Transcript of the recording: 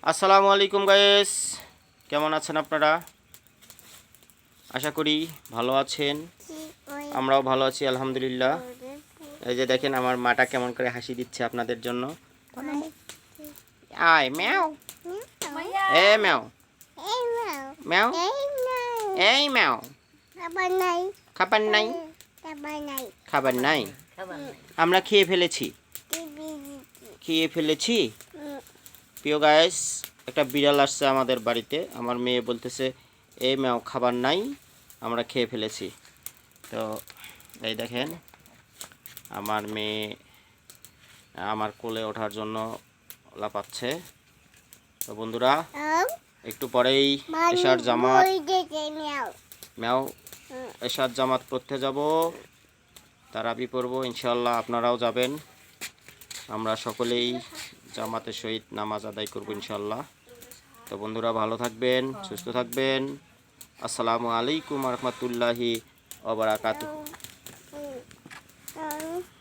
আসসালামু আলাইকুম গাইস, কেমন আছেন আপনারা? আশা করি ভালো আছেন। আমরাও ভালো আছি আলহামদুলিল্লাহ। এই যে দেখেন আমার মাটা কেমন করে হাসি দিচ্ছে আপনাদের জন্য। আয় ম্যাও, এ ম্যাও, ম্যাও, এই ম্যাও। খাবার নাই, খাবার নাই। আমরা খেয়ে ফেলেছি, প্রিয় গাইস। একটা বিড়াল আসছে আমাদের বাড়িতে। আমার মেয়ে বলতেছে এই ম্যাও খাবার নাই, আমরা খেয়ে ফেলেছি। তো এই দেখেন আমার মেয়ে আমার কোলে ওঠার জন্য লাফাচ্ছে। তো বন্ধুরা, একটু পরেই এশার জামাত, ম্যাও এশার জামাত পড়তে যাব, তারাবি পড়ব ইনশাআল্লাহ। আপনারাও যাবেন, আমরা সকলেই জামাতের সহিত নামাজ আদায় করব ইনশাআল্লাহ। তো বন্ধুরা ভালো থাকবেন, সুস্থ থাকবেন। আসসালামু আলাইকুম রহমতুল্লাহি ওয়া বারাকাতুহু।